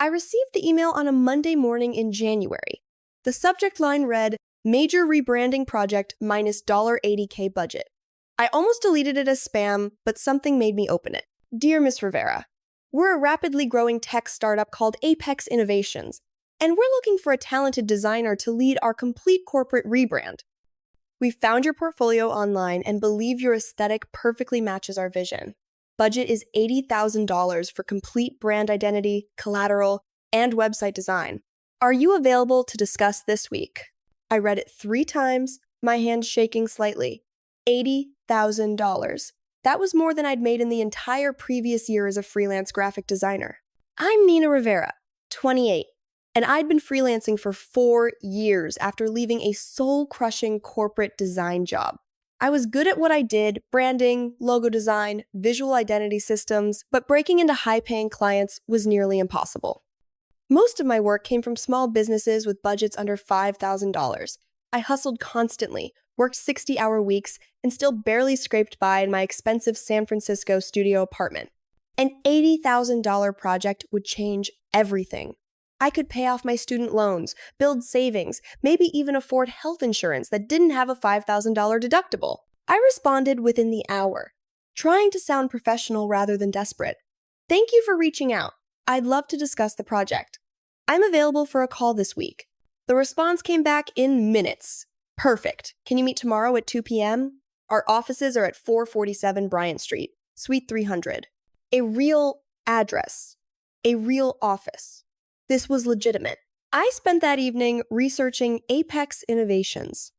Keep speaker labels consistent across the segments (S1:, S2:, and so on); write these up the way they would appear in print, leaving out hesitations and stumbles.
S1: I received the email on a Monday morning in January. The subject line read, Major Rebranding Project minus $80K budget. I almost deleted it as spam, but something made me open it. Dear Miss Rivera, we're a rapidly growing tech startup called Apex Innovations, and we're looking for a talented designer to lead our complete corporate rebrand. We found your portfolio online and believe your aesthetic perfectly matches our vision. Budget is $80,000 for complete brand identity, collateral, and website design. Are you available to discuss this week? I read it 3 times, my hand shaking slightly. $80,000. That was more than I'd made in the entire previous year as a freelance graphic designer. I'm Nina Rivera, 28, and I'd been freelancing for 4 years after leaving a soul-crushing corporate design job. I was good at what I did, branding, logo design, visual identity systems, but breaking into high-paying clients was nearly impossible. Most of my work came from small businesses with budgets under $5,000. I hustled constantly, worked 60-hour weeks, and still barely scraped by in my expensive San Francisco studio apartment. An $80,000 project would change everything. I could pay off my student loans, build savings, maybe even afford health insurance that didn't have a $5,000 deductible. I responded within the hour, trying to sound professional rather than desperate. Thank you for reaching out. I'd love to discuss the project. I'm available for a call this week. The response came back in minutes. Perfect. Can you meet tomorrow at 2 p.m.? Our offices are at 447 Bryant Street, Suite 300. A real address. A real office. This was legitimate. I spent that evening researching Apex Innovations.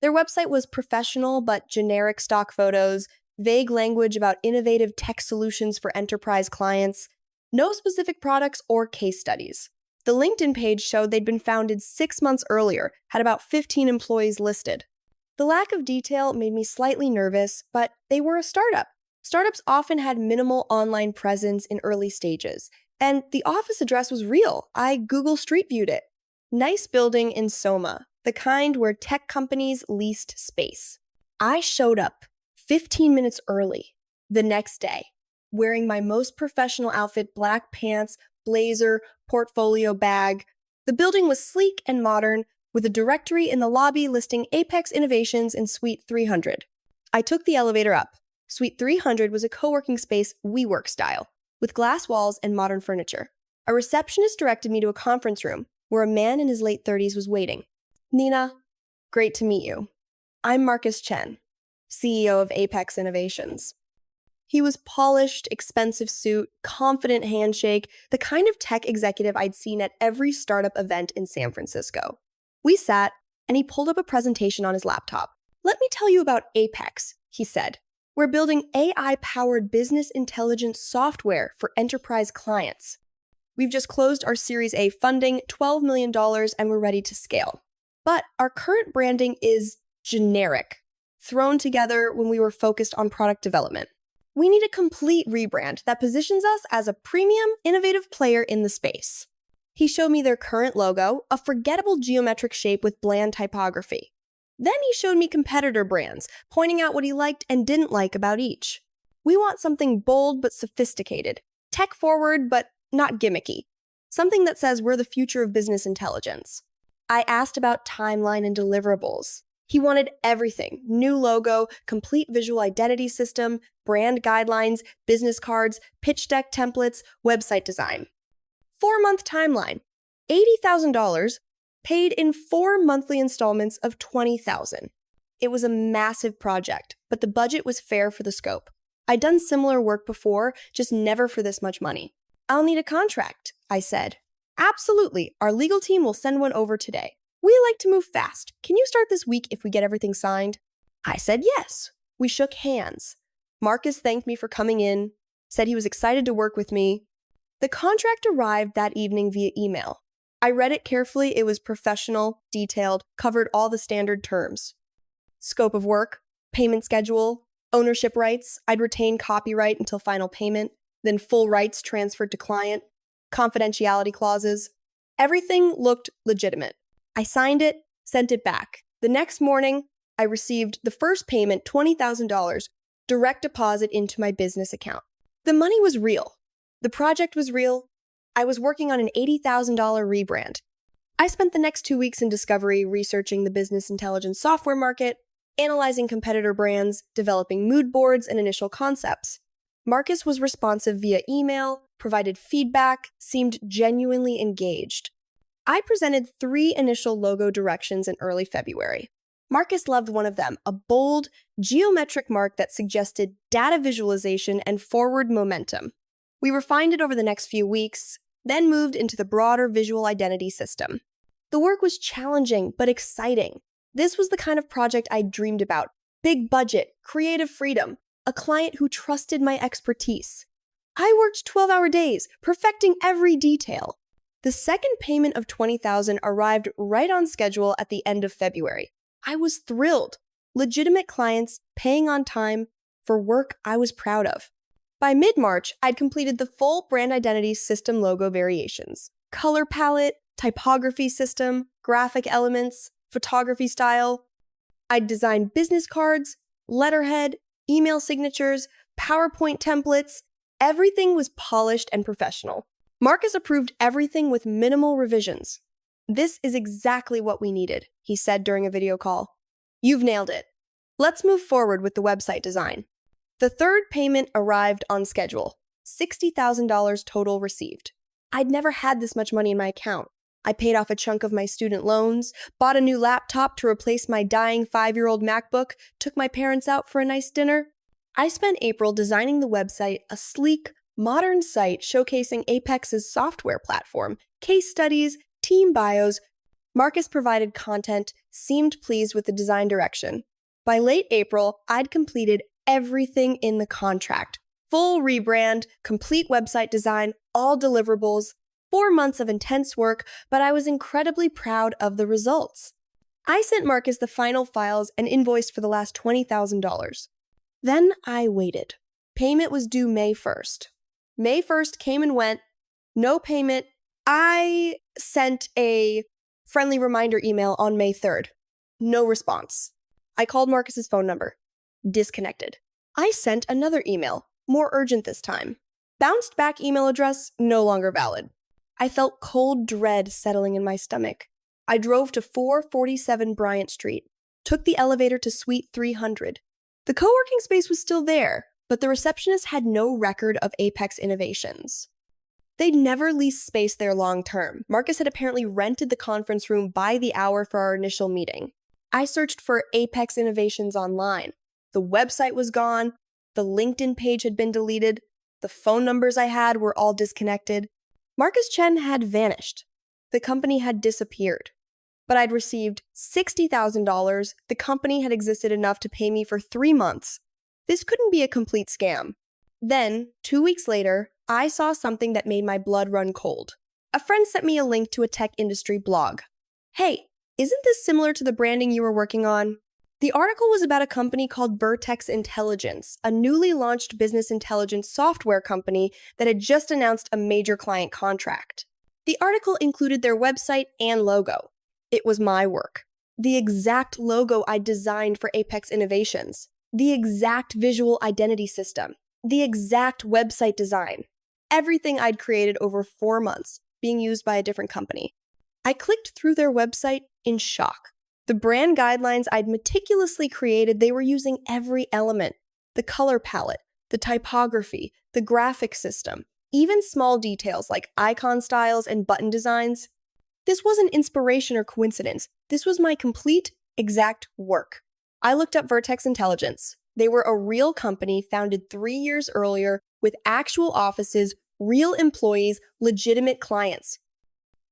S1: Their website was professional but generic stock photos, vague language about innovative tech solutions for enterprise clients, no specific products or case studies. The LinkedIn page showed they'd been founded 6 months earlier, had about 15 employees listed. The lack of detail made me slightly nervous, but they were a startup. Startups often had minimal online presence in early stages, and the office address was real. I Google Street Viewed it. Nice building in Soma, the kind where tech companies leased space. I showed up 15 minutes early the next day, wearing my most professional outfit, black pants, blazer, portfolio bag. The building was sleek and modern, with a directory in the lobby listing Apex Innovations in Suite 300. I took the elevator up. Suite 300 was a co-working space WeWork style, with glass walls and modern furniture. A receptionist directed me to a conference room where a man in his late 30s was waiting. Nina, great to meet you. I'm Marcus Chen, CEO of Apex Innovations. He was polished, expensive suit, confident handshake, the kind of tech executive I'd seen at every startup event in San Francisco. We sat, and he pulled up a presentation on his laptop. Let me tell you about Apex, he said. We're building AI-powered business intelligence software for enterprise clients. We've just closed our Series A funding, $12 million, and we're ready to scale. But our current branding is generic, thrown together when we were focused on product development. We need a complete rebrand that positions us as a premium, innovative player in the space. He showed me their current logo, a forgettable geometric shape with bland typography. Then he showed me competitor brands, pointing out what he liked and didn't like about each. We want something bold but sophisticated, tech-forward but not gimmicky, something that says we're the future of business intelligence. I asked about timeline and deliverables. He wanted everything: new logo, complete visual identity system, brand guidelines, business cards, pitch deck templates, website design. 4-month timeline, $80,000, paid in 4 monthly installments of $20,000. It was a massive project, but the budget was fair for the scope. I'd done similar work before, just never for this much money. I'll need a contract, I said. Absolutely, our legal team will send one over today. We like to move fast. Can you start this week if we get everything signed? I said yes. We shook hands. Marcus thanked me for coming in, said he was excited to work with me. The contract arrived that evening via email. I read it carefully. It was professional, detailed, covered all the standard terms. Scope of work, payment schedule, ownership rights. I'd retain copyright until final payment, then full rights transferred to client, confidentiality clauses. Everything looked legitimate. I signed it, sent it back. The next morning, I received the first payment, $20,000, direct deposit into my business account. The money was real. The project was real. I was working on an $80,000 rebrand. I spent the next 2 weeks in discovery researching the business intelligence software market, analyzing competitor brands, developing mood boards and initial concepts. Marcus was responsive via email, provided feedback, seemed genuinely engaged. I presented 3 initial logo directions in early February. Marcus loved one of them, a bold, geometric mark that suggested data visualization and forward momentum. We refined it over the next few weeks, then moved into the broader visual identity system. The work was challenging but exciting. This was the kind of project I dreamed about. Big budget, creative freedom, a client who trusted my expertise. I worked 12-hour days, perfecting every detail. The second payment of $20,000 arrived right on schedule at the end of February. I was thrilled. Legitimate clients paying on time for work I was proud of. By mid-March, I'd completed the full brand identity system logo variations. Color palette, typography system, graphic elements, photography style. I'd designed business cards, letterhead, email signatures, PowerPoint templates. Everything was polished and professional. Marcus approved everything with minimal revisions. "This is exactly what we needed," he said during a video call. "You've nailed it. Let's move forward with the website design." The third payment arrived on schedule, $60,000 total received. I'd never had this much money in my account. I paid off a chunk of my student loans, bought a new laptop to replace my dying 5-year-old MacBook, took my parents out for a nice dinner. I spent April designing the website, a sleek, modern site showcasing Apex's software platform, case studies, team bios. Marcus provided content, seemed pleased with the design direction. By late April, I'd completed everything in the contract. Full rebrand, complete website design, all deliverables, 4 months of intense work, but I was incredibly proud of the results. I sent Marcus the final files and invoiced for the last $20,000. Then I waited. Payment was due May 1st. May 1st came and went, no payment. I sent a friendly reminder email on May 3rd. No response. I called Marcus's phone number. Disconnected. I sent another email, more urgent this time. Bounced back email address, no longer valid. I felt cold dread settling in my stomach. I drove to 447 Bryant Street, took the elevator to Suite 300. The co-working space was still there, but the receptionist had no record of Apex Innovations. They'd never leased space there long-term. Marcus had apparently rented the conference room by the hour for our initial meeting. I searched for Apex Innovations online. The website was gone, the LinkedIn page had been deleted, the phone numbers I had were all disconnected. Marcus Chen had vanished. The company had disappeared. But I'd received $60,000. The company had existed enough to pay me for 3 months. This couldn't be a complete scam. Then, 2 weeks later, I saw something that made my blood run cold. A friend sent me a link to a tech industry blog. "Hey, isn't this similar to the branding you were working on?" The article was about a company called Vertex Intelligence, a newly launched business intelligence software company that had just announced a major client contract. The article included their website and logo. It was my work. The exact logo I designed for Apex Innovations. The exact visual identity system. The exact website design. Everything I'd created over 4 months, being used by a different company. I clicked through their website in shock. The brand guidelines I'd meticulously created, they were using every element. The color palette, the typography, the graphic system, even small details like icon styles and button designs. This wasn't inspiration or coincidence. This was my complete, exact work. I looked up Vertex Intelligence. They were a real company founded 3 years earlier with actual offices, real employees, legitimate clients.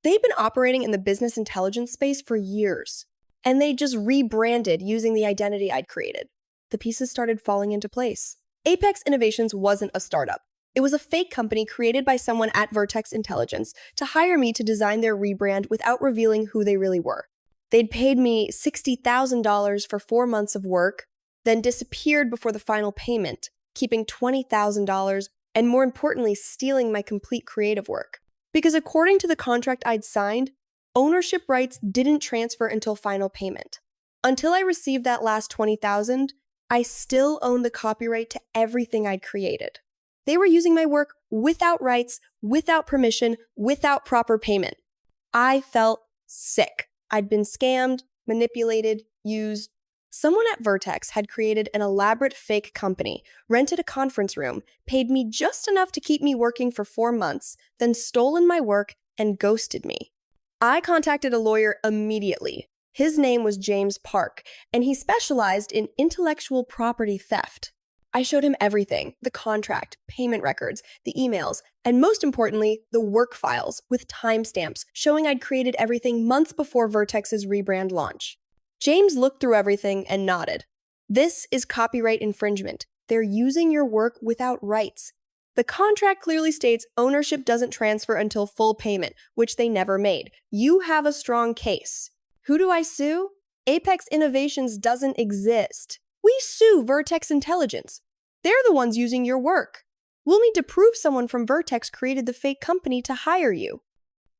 S1: They'd been operating in the business intelligence space for years. And they just rebranded using the identity I'd created. The pieces started falling into place. Apex Innovations wasn't a startup. It was a fake company created by someone at Vertex Intelligence to hire me to design their rebrand without revealing who they really were. They'd paid me $60,000 for 4 months of work, then disappeared before the final payment, keeping $20,000 and, more importantly, stealing my complete creative work. Because according to the contract I'd signed, ownership rights didn't transfer until final payment. Until I received that last $20,000, I still owned the copyright to everything I'd created. They were using my work without rights, without permission, without proper payment. I felt sick. I'd been scammed, manipulated, used. Someone at Vertex had created an elaborate fake company, rented a conference room, paid me just enough to keep me working for 4 months, then stolen my work and ghosted me. I contacted a lawyer immediately. His name was James Park, and he specialized in intellectual property theft. I showed him everything: the contract, payment records, the emails, and most importantly, the work files with timestamps showing I'd created everything months before Vertex's Rebrand launch. James looked through everything and nodded. This is copyright infringement. They're using your work without rights. The contract clearly states ownership doesn't transfer until full payment, which they never made. You have a strong case. Who do I sue? Apex Innovations doesn't exist. We sue Vertex Intelligence. They're the ones using your work. We'll need to prove someone from Vertex created the fake company to hire you.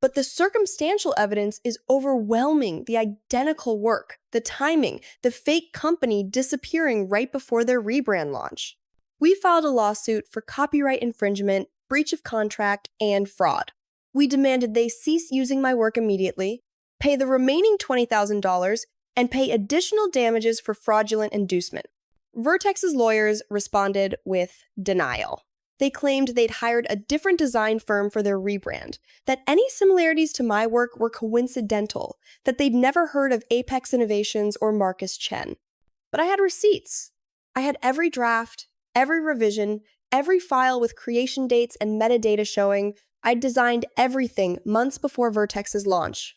S1: But the circumstantial evidence is overwhelming: the identical work, the timing, the fake company disappearing right before their Rebrand launch. We filed a lawsuit for copyright infringement, breach of contract, and fraud. We demanded they cease using my work immediately, pay the remaining $20,000, and pay additional damages for fraudulent inducement. Vertex's lawyers responded with denial. They claimed they'd hired a different design firm for their rebrand, that any similarities to my work were coincidental, that they'd never heard of Apex Innovations or Marcus Chen. But I had receipts. I had every draft, every revision, every file with creation dates and metadata showing I'd designed everything months before Vertex's launch.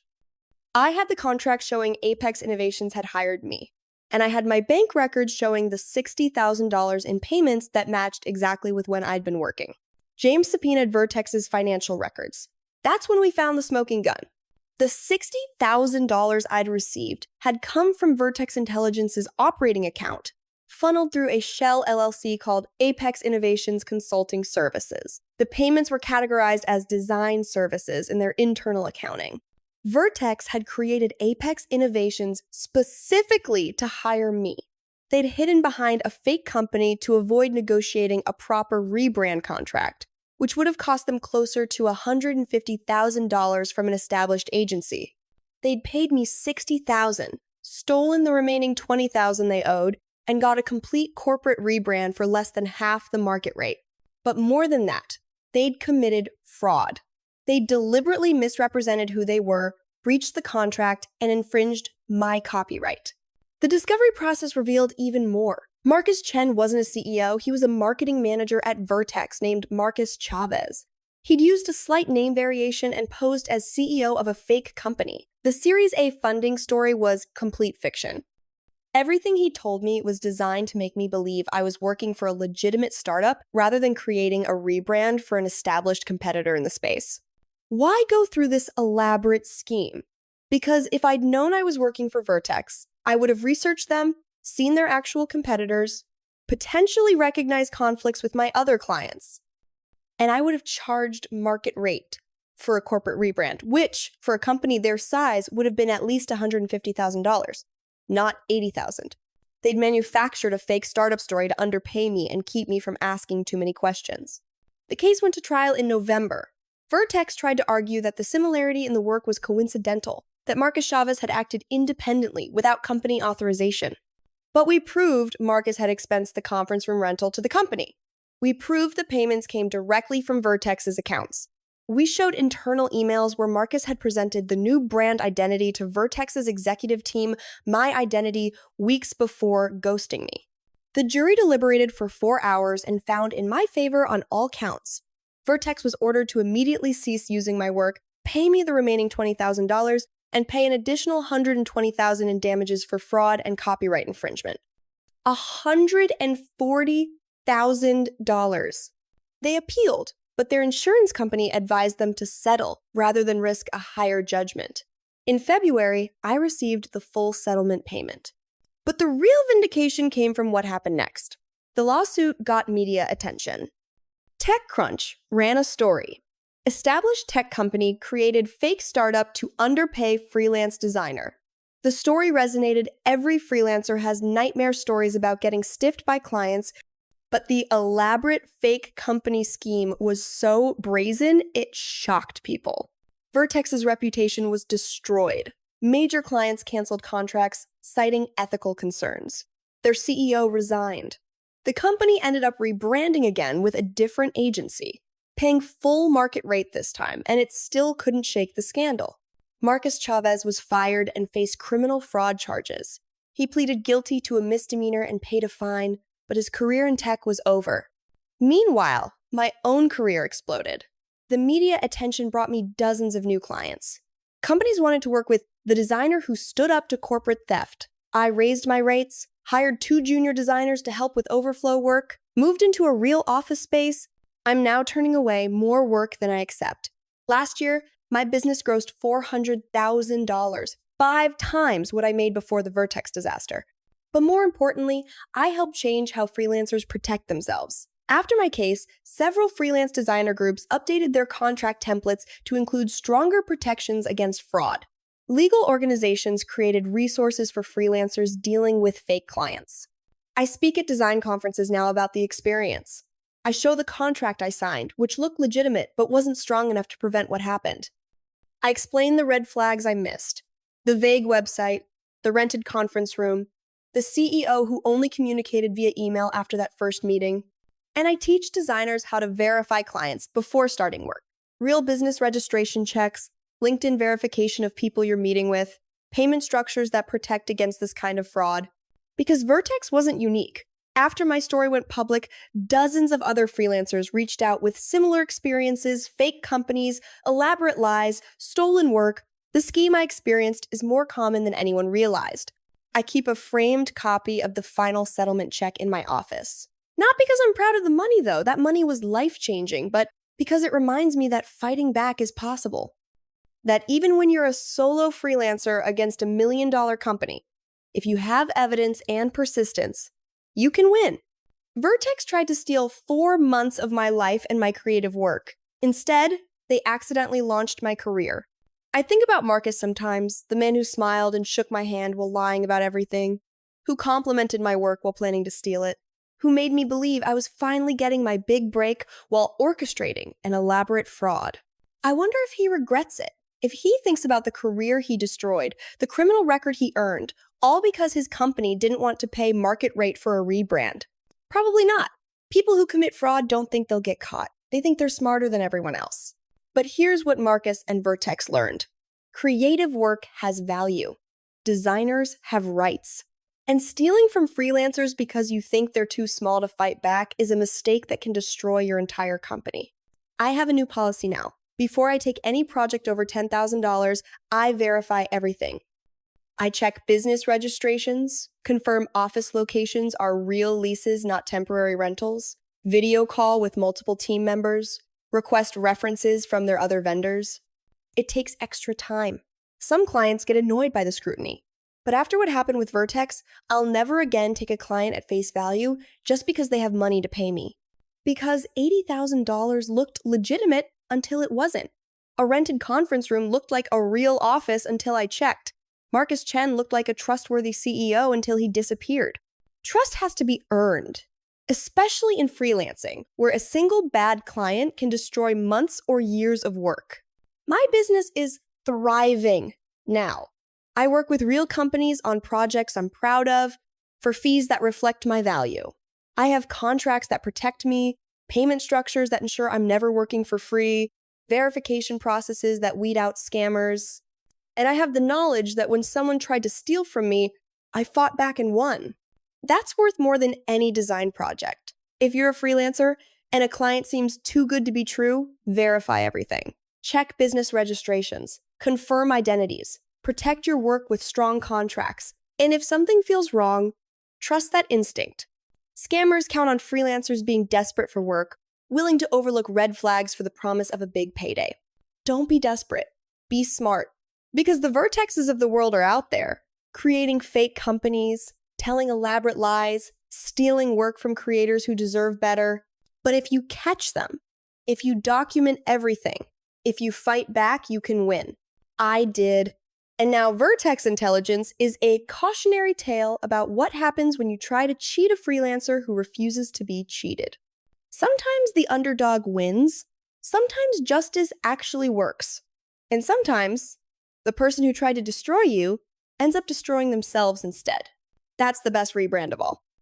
S1: I had the contract showing Apex Innovations had hired me, and I had my bank records showing the $60,000 in payments that matched exactly with when I'd been working. James subpoenaed Vertex's financial records. That's when we found the smoking gun. The $60,000 I'd received had come from Vertex Intelligence's operating account, funneled through a shell LLC called Apex Innovations Consulting Services. The payments were categorized as design services in their internal accounting. Vertex had created Apex Innovations specifically to hire me. They'd hidden behind a fake company to avoid negotiating a proper rebrand contract, which would have cost them closer to $150,000 from an established agency. They'd paid me $60,000, stolen the remaining $20,000 they owed, and got a complete corporate rebrand for less than half the market rate. But more than that, they'd committed fraud. They deliberately misrepresented who they were, breached the contract, and infringed my copyright. The discovery process revealed even more. Marcus Chen wasn't a CEO, he was a marketing manager at Vertex named Marcus Chavez. He'd used a slight name variation and posed as CEO of a fake company. The Series A funding story was complete fiction. Everything he told me was designed to make me believe I was working for a legitimate startup rather than creating a rebrand for an established competitor in the space. Why go through this elaborate scheme? Because if I'd known I was working for Vertex, I would have researched them, seen their actual competitors, potentially recognized conflicts with my other clients, and I would have charged market rate for a corporate rebrand, which, for a company their size, would have been at least $150,000, not $80,000. They'd manufactured a fake startup story to underpay me and keep me from asking too many questions. The case went to trial in November. Vertex tried to argue that the similarity in the work was coincidental, that Marcus Chavez had acted independently without company authorization. But we proved Marcus had expensed the conference room rental to the company. We proved the payments came directly from Vertex's accounts. We showed internal emails where Marcus had presented the new brand identity to Vertex's executive team, my identity, weeks before ghosting me. The jury deliberated for 4 hours and found in my favor on all counts. Vertex was ordered to immediately cease using my work, pay me the remaining $20,000, and pay an additional $120,000 in damages for fraud and copyright infringement. $140,000. They appealed, but their insurance company advised them to settle rather than risk a higher judgment. In February, I received the full settlement payment. But the real vindication came from what happened next. The lawsuit got media attention. TechCrunch ran a story. Established tech company created fake startup to underpay freelance designer. The story resonated. Every freelancer has nightmare stories about getting stiffed by clients, But the elaborate fake company scheme was so brazen, it shocked people. Vertex's reputation was destroyed. Major clients canceled contracts, citing ethical concerns. Their CEO resigned. The company ended up rebranding again with a different agency, paying full market rate this time, and it still couldn't shake the scandal. Marcus Chavez was fired and faced criminal fraud charges. He pleaded guilty to a misdemeanor and paid a fine, but his career in tech was over. Meanwhile, my own career exploded. The media attention brought me dozens of new clients. Companies wanted to work with the designer who stood up to corporate theft. I raised my rates, hired 2 junior designers to help with overflow work, moved into a real office space. I'm now turning away more work than I accept. Last year, my business grossed $400,000, 5 times what I made before the Vertex disaster. But more importantly, I helped change how freelancers protect themselves. After my case, several freelance designer groups updated their contract templates to include stronger protections against fraud. Legal organizations created resources for freelancers dealing with fake clients. I speak at design conferences now about the experience. I show the contract I signed, which looked legitimate but wasn't strong enough to prevent what happened. I explain the red flags I missed, the vague website, the rented conference room, the CEO who only communicated via email after that first meeting, and I teach designers how to verify clients before starting work. Real business registration checks, LinkedIn verification of people you're meeting with, payment structures that protect against this kind of fraud. Because Vertex wasn't unique. After my story went public, dozens of other freelancers reached out with similar experiences, fake companies, elaborate lies, stolen work. The scheme I experienced is more common than anyone realized. I keep a framed copy of the final settlement check in my office. Not because I'm proud of the money, though. That money was life-changing, but because it reminds me that fighting back is possible. That even when you're a solo freelancer against $1 million company, if you have evidence and persistence, you can win. Vertex tried to steal 4 months of my life and my creative work. Instead, they accidentally launched my career. I think about Marcus sometimes, the man who smiled and shook my hand while lying about everything, who complimented my work while planning to steal it, who made me believe I was finally getting my big break while orchestrating an elaborate fraud. I wonder if he regrets it, if he thinks about the career he destroyed, the criminal record he earned, all because his company didn't want to pay market rate for a rebrand. Probably not. People who commit fraud don't think they'll get caught. They think they're smarter than everyone else. But here's what Marcus and Vertex learned. Creative work has value. Designers have rights. And stealing from freelancers because you think they're too small to fight back is a mistake that can destroy your entire company. I have a new policy now. Before I take any project over $10,000, I verify everything. I check business registrations, confirm office locations are real leases, not temporary rentals, video call with multiple team members, request references from their other vendors. It takes extra time. Some clients get annoyed by the scrutiny. But after what happened with Vertex, I'll never again take a client at face value just because they have money to pay me. Because $80,000 looked legitimate until it wasn't. A rented conference room looked like a real office until I checked. Marcus Chen looked like a trustworthy CEO until he disappeared. Trust has to be earned, especially in freelancing, where a single bad client can destroy months or years of work. My business is thriving now. I work with real companies on projects I'm proud of for fees that reflect my value. I have contracts that protect me, payment structures that ensure I'm never working for free, verification processes that weed out scammers. And I have the knowledge that when someone tried to steal from me, I fought back and won. That's worth more than any design project. If you're a freelancer and a client seems too good to be true, verify everything. Check business registrations, confirm identities, protect your work with strong contracts. And if something feels wrong, trust that instinct. Scammers count on freelancers being desperate for work, willing to overlook red flags for the promise of a big payday. Don't be desperate. Be smart. Because the Vertexes of the world are out there, creating fake companies, telling elaborate lies, stealing work from creators who deserve better. But if you catch them, if you document everything, if you fight back, you can win. I did. And now Vertex Intelligence is a cautionary tale about what happens when you try to cheat a freelancer who refuses to be cheated. Sometimes the underdog wins, sometimes justice actually works, and sometimes the person who tried to destroy you ends up destroying themselves instead. That's the best rebrand of all.